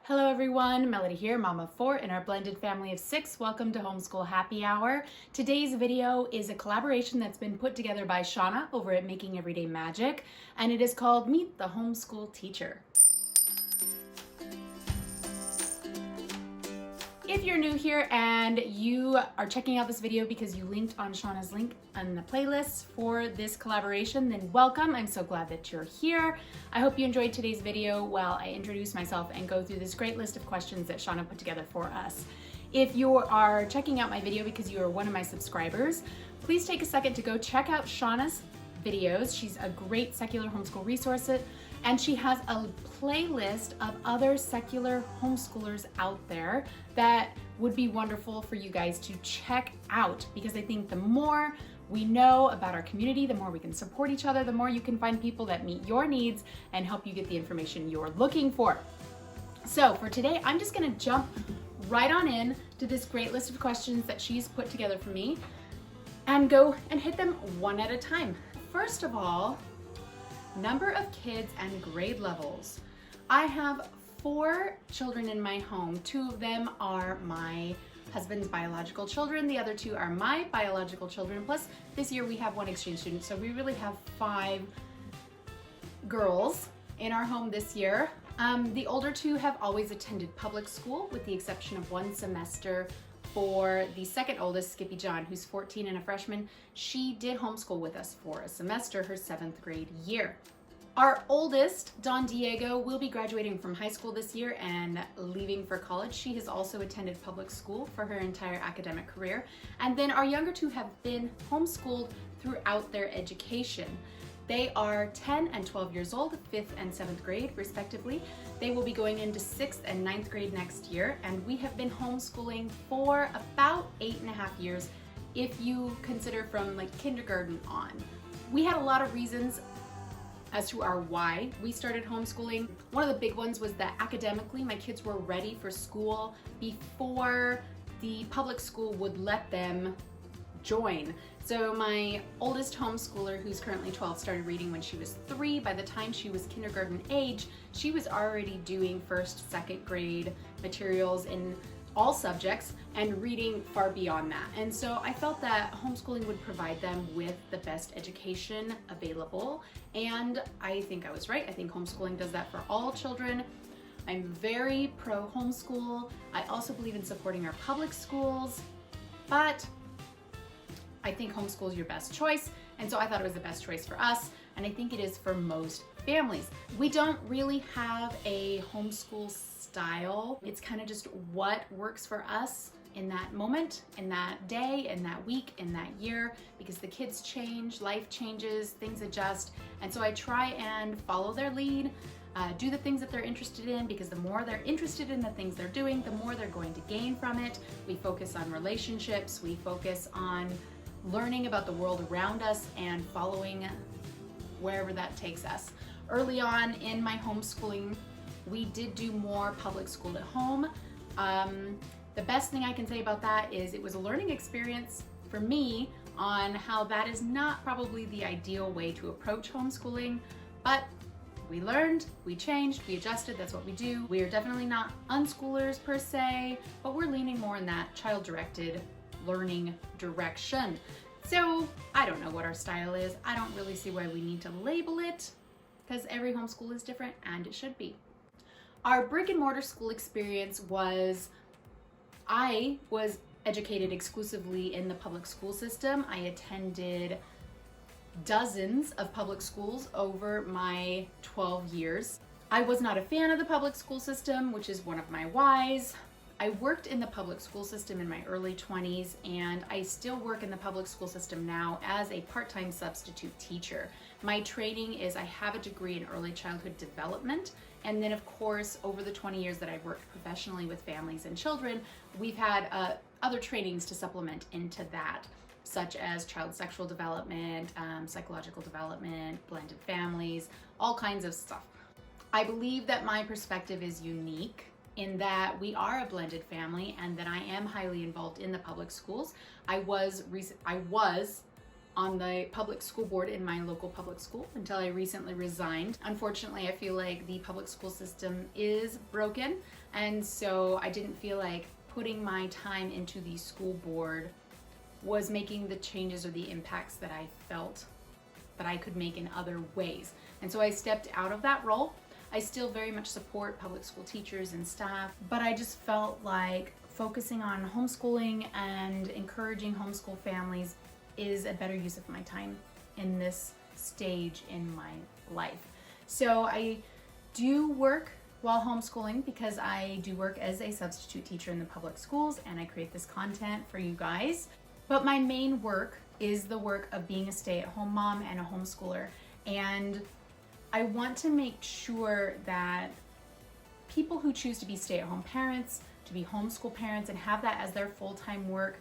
Hello everyone, Melody here, Mama of 4 in our blended family of 6. Welcome to Homeschool Happy Hour. Today's video is a collaboration that's been put together by Shauna over at Making Everyday Magic, and it is called Meet the Homeschool Teacher. If you're new here and you are checking out this video because you linked on Shauna's link on the playlist for this collaboration, then welcome. I'm so glad that you're here. I hope you enjoyed today's video while I introduce myself and go through this great list of questions that Shauna put together for us. If you are checking out my video because you are one of my subscribers, please take a second to go check out Shauna's videos. She's a great secular homeschool resource, and she has a playlist of other secular homeschoolers out there that would be wonderful for you guys to check out, because I think the more we know about our community, the more we can support each other, the more you can find people that meet your needs and help you get the information you're looking for. So for today, I'm just gonna jump right on in to this great list of questions that she's put together for me and go and hit them one at a time. First of all, number of kids and grade levels. I have 4 children in my home. 2 of them are my husband's biological children. The other 2 are my biological children. Plus, this year we have 1 exchange student, so we really have 5 girls in our home this year. The older 2 have always attended public school, with the exception of 1 semester for the second oldest, Skippy John, who's 14 and a freshman. She did homeschool with us for a semester, her 7th grade year. Our oldest, Don Diego, will be graduating from high school this year and leaving for college. She has also attended public school for her entire academic career. And then our younger 2 have been homeschooled throughout their education. They are 10 and 12 years old, 5th and 7th grade, respectively. They will be going into 6th and 9th grade next year, and we have been homeschooling for about 8.5 years, if you consider from like kindergarten on. We had a lot of reasons as to our why we started homeschooling. One of the big ones was that academically, my kids were ready for school before the public school would let them join. So my oldest homeschooler, who's currently 12, started reading when she was 3. By the time she was kindergarten age, she was already doing 1st, 2nd grade materials in all subjects and reading far beyond that. And so I felt that homeschooling would provide them with the best education available. And I think I was right. I think homeschooling does that for all children. I'm very pro homeschool. I also believe in supporting our public schools, but I think homeschool is your best choice, and so I thought it was the best choice for us, and I think it is for most families. We don't really have a homeschool style. It's kind of just what works for us in that moment, in that day, in that week, in that year, because the kids change, life changes, things adjust, and so I try and follow their lead, do the things that they're interested in, because the more they're interested in the things they're doing, the more they're going to gain from it. We focus on relationships, we focus on learning about the world around us and following wherever that takes us. Early on in my homeschooling, we did do more public school at home. The best thing I can say about that is it was a learning experience for me on how that is not probably the ideal way to approach homeschooling, but we learned, we changed, we adjusted, that's what we do. We are definitely not unschoolers per se, but we're leaning more in that child-directed learning direction. So I don't know what our style is. I don't really see why we need to label it, because every homeschool is different, and it should be. Our brick and mortar school experience was, I was educated exclusively in the public school system. I attended dozens of public schools over my 12 years. I was not a fan of the public school system, which is one of my whys. I worked in the public school system in my early 20s, and I still work in the public school system now as a part-time substitute teacher. My training is I have a degree in early childhood development, and then of course over the 20 years that I've worked professionally with families and children, we've had other trainings to supplement into that, such as child sexual development, psychological development, blended families, all kinds of stuff. I believe that my perspective is unique in that we are a blended family and that I am highly involved in the public schools. I was on the public school board in my local public school until I recently resigned. Unfortunately, I feel like the public school system is broken, and so I didn't feel like putting my time into the school board was making the changes or the impacts that I felt that I could make in other ways. And so I stepped out of that role. I still very much support public school teachers and staff, but I just felt like focusing on homeschooling and encouraging homeschool families is a better use of my time in this stage in my life. So I do work while homeschooling because I do work as a substitute teacher in the public schools, and I create this content for you guys. But my main work is the work of being a stay-at-home mom and a homeschooler. And I want to make sure that people who choose to be stay-at-home parents, to be homeschool parents, and have that as their full-time work,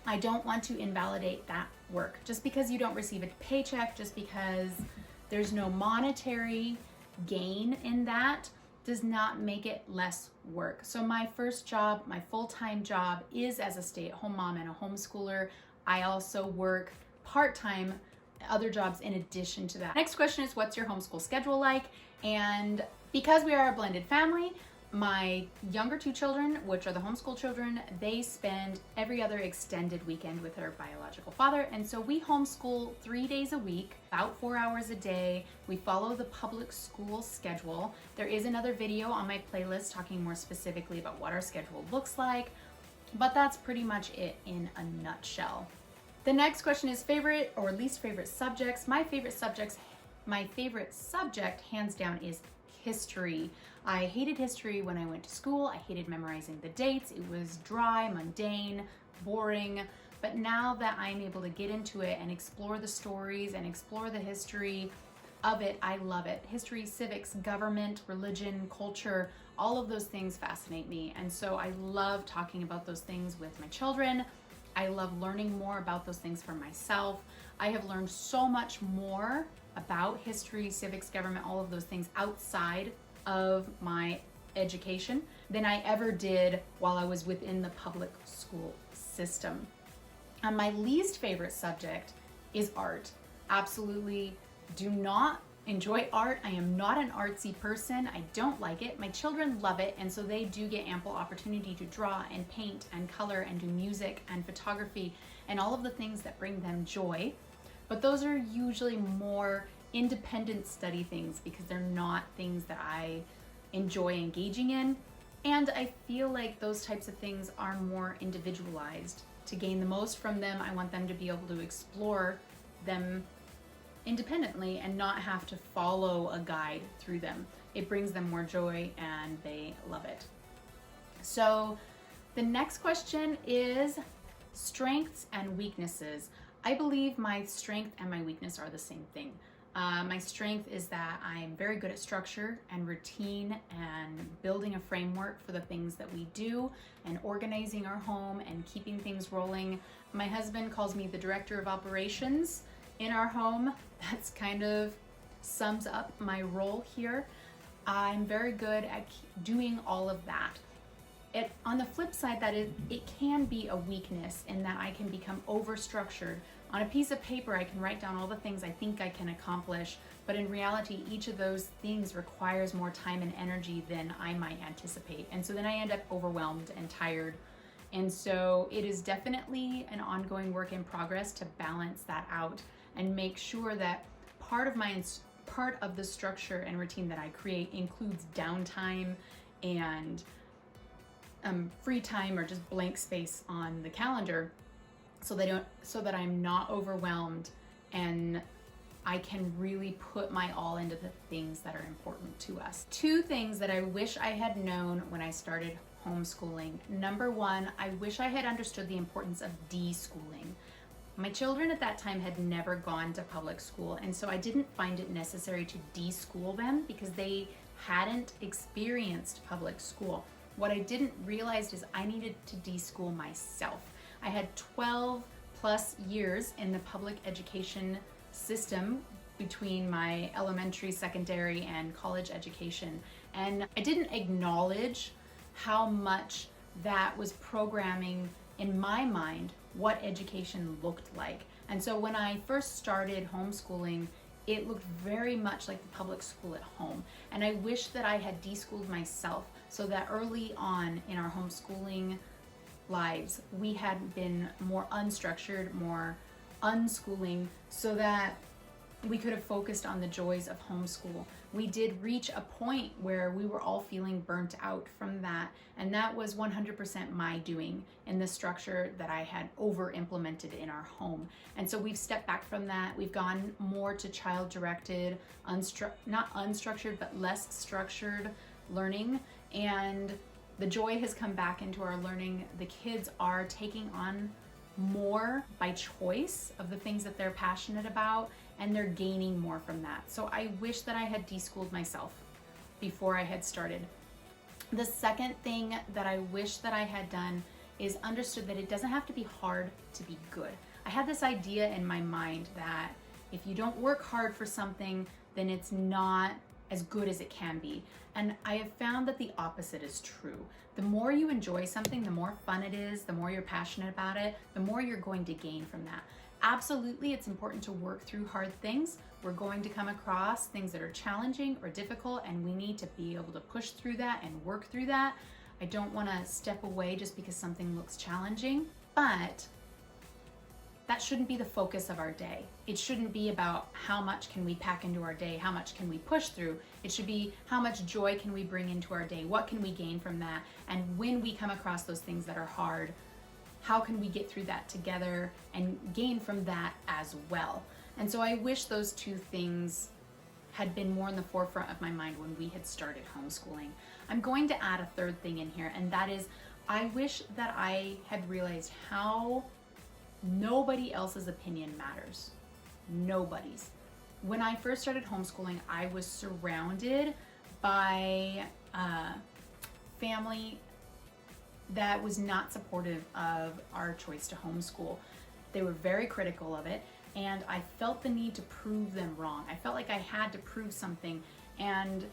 I don't want to invalidate that work. Just because you don't receive a paycheck, just because there's no monetary gain in that, does not make it less work. So my first job, my full-time job, is as a stay-at-home mom and a homeschooler. I also work part-time other jobs in addition to that. Next question is, what's your homeschool schedule like? And because we are a blended family, my younger two children, which are the homeschool children, they spend every other extended weekend with their biological father. And so we homeschool 3 days a week, about 4 hours a day. We follow the public school schedule. There is another video on my playlist talking more specifically about what our schedule looks like, but that's pretty much it in a nutshell. The next question is favorite or least favorite subjects. My favorite subject, hands down, is history. I hated history when I went to school. I hated memorizing the dates. It was dry, mundane, boring. But now that I'm able to get into it and explore the stories and explore the history of it, I love it. History, civics, government, religion, culture, all of those things fascinate me. And so I love talking about those things with my children. I love learning more about those things for myself. I have learned so much more about history, civics, government, all of those things outside of my education than I ever did while I was within the public school system. And my least favorite subject is art. Absolutely do not enjoy art. I am not an artsy person. I don't like it. My children love it, and so they do get ample opportunity to draw and paint and color and do music and photography and all of the things that bring them joy. But those are usually more independent study things because they're not things that I enjoy engaging in. And I feel like those types of things are more individualized. To gain the most from them, I want them to be able to explore them independently and not have to follow a guide through them. It brings them more joy and they love it. So the next question is strengths and weaknesses. I believe my strength and my weakness are the same thing. My strength is that I'm very good at structure and routine and building a framework for the things that we do and organizing our home and keeping things rolling. My husband calls me the director of operations in our home. That's kind of sums up my role here. I'm very good at doing all of that. On the flip side, it can be a weakness in that I can become over-structured. On a piece of paper, I can write down all the things I think I can accomplish, but in reality, each of those things requires more time and energy than I might anticipate. And so then I end up overwhelmed and tired. And so it is definitely an ongoing work in progress to balance that out and make sure that part of the structure and routine that I create includes downtime and free time or just blank space on the calendar so that I'm not overwhelmed and I can really put my all into the things that are important to us. 2 things that I wish I had known when I started homeschooling. Number 1, I wish I had understood the importance of deschooling. My children at that time had never gone to public school, and so I didn't find it necessary to deschool them because they hadn't experienced public school. What I didn't realize is I needed to deschool myself. I had 12 plus years in the public education system between my elementary, secondary, and college education, and I didn't acknowledge how much that was programming in my mind what education looked like. And so when I first started homeschooling, it looked very much like the public school at home. And I wish that I had deschooled myself so that early on in our homeschooling lives, we had been more unstructured, more unschooling, so that we could have focused on the joys of homeschool. We did reach a point where we were all feeling burnt out from that, and that was 100% my doing in the structure that I had over implemented in our home. And so we've stepped back from that. We've gone more to child-directed, not unstructured, but less structured learning, and the joy has come back into our learning. The kids are taking on more by choice of the things that they're passionate about, and they're gaining more from that. So I wish that I had deschooled myself before I had started. The second thing that I wish that I had done is understood that it doesn't have to be hard to be good. I had this idea in my mind that if you don't work hard for something, then it's not as good as it can be. And I have found that the opposite is true. The more you enjoy something, the more fun it is, the more you're passionate about it, the more you're going to gain from that. Absolutely, it's important to work through hard things. We're going to come across things that are challenging or difficult, and we need to be able to push through that and work through that. I don't want to step away just because something looks challenging, but that shouldn't be the focus of our day. It shouldn't be about how much can we pack into our day, how much can we push through. It should be how much joy can we bring into our day, what can we gain from that, and when we come across those things that are hard, how can we get through that together and gain from that as well. And so I wish those two things had been more in the forefront of my mind when we had started homeschooling. I'm going to add a third thing in here, and that is I wish that I had realized how nobody else's opinion matters. Nobody's. When I first started homeschooling, I was surrounded by family that was not supportive of our choice to homeschool. They were very critical of it, and I felt the need to prove them wrong. I felt like I had to prove something and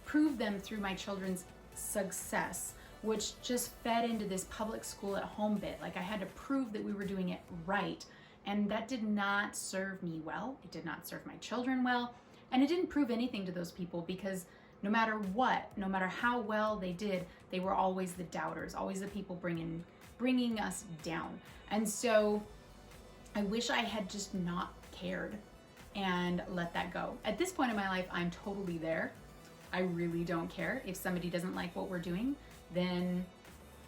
prove them through my children's success, which just fed into this public school at home bit. Like I had to prove that we were doing it right, and that did not serve me well. It did not serve my children well, and it didn't prove anything to those people, because no matter what, no matter how well they did, they were always the doubters, always the people bringing us down. And so I wish I had just not cared and let that go. At this point in my life, I'm totally there. I really don't care. If somebody doesn't like what we're doing, then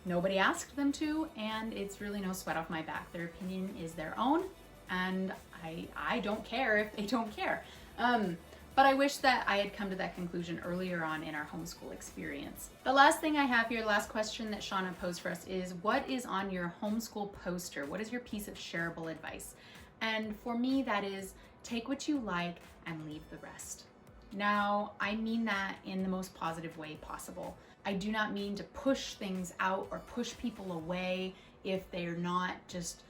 nobody asked them to, and it's really no sweat off my back. Their opinion is their own, and I don't care if they don't care. But I wish that I had come to that conclusion earlier on in our homeschool experience. The last thing I have here, last question that Shauna posed for us is, what is on your homeschool poster? What is your piece of shareable advice? And for me, that is, take what you like and leave the rest. Now, I mean that in the most positive way possible. I do not mean to push things out or push people away if they're not just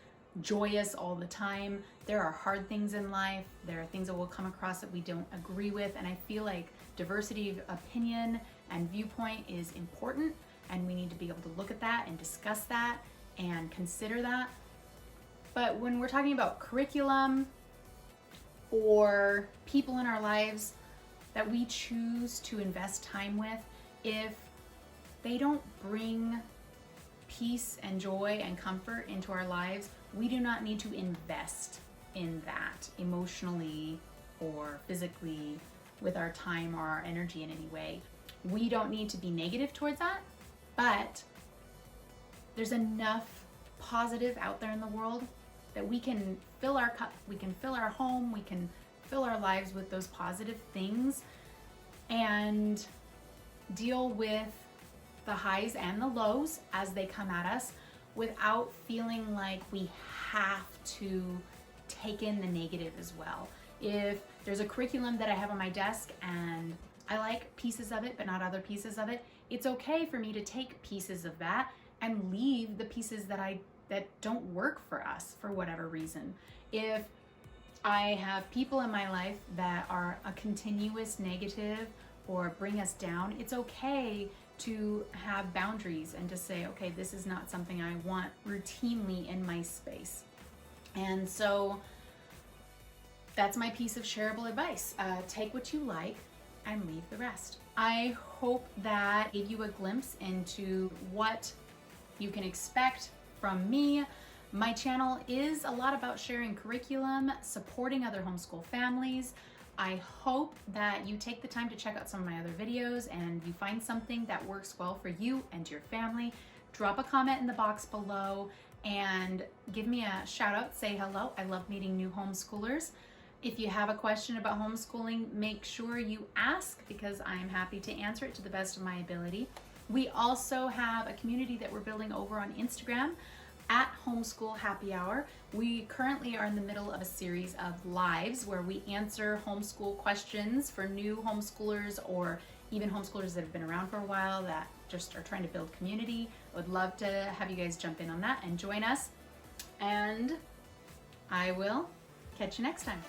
joyous all the time. There are hard things in life. There are things that we'll come across that we don't agree with, and I feel like diversity of opinion and viewpoint is important, and we need to be able to look at that and discuss that and consider that. But when we're talking about curriculum or people in our lives that we choose to invest time with, if they don't bring peace and joy and comfort into our lives, we do not need to invest in that emotionally or physically with our time or our energy in any way. We don't need to be negative towards that, but there's enough positive out there in the world that we can fill our cup, we can fill our home, we can fill our lives with those positive things and deal with the highs and the lows as they come at us without feeling like we have to take in the negative as well. If there's a curriculum that I have on my desk and I like pieces of it but not other pieces of it, it's okay for me to take pieces of that and leave the pieces that don't work for us for whatever reason. If I have people in my life that are a continuous negative or bring us down, it's okay to have boundaries and to say, okay, this is not something I want routinely in my space. And so that's my piece of shareable advice. Take what you like and leave the rest. I hope that gave you a glimpse into what you can expect from me. My channel is a lot about sharing curriculum, supporting other homeschool families. I hope that you take the time to check out some of my other videos and you find something that works well for you and your family. Drop a comment in the box below and give me a shout out, say hello. I love meeting new homeschoolers. If you have a question about homeschooling, make sure you ask because I'm happy to answer it to the best of my ability. We also have a community that we're building over on Instagram at Homeschool Happy Hour. We currently are in the middle of a series of lives where we answer homeschool questions for new homeschoolers or even homeschoolers that have been around for a while that just are trying to build community. I would love to have you guys jump in on that and join us. And I will catch you next time.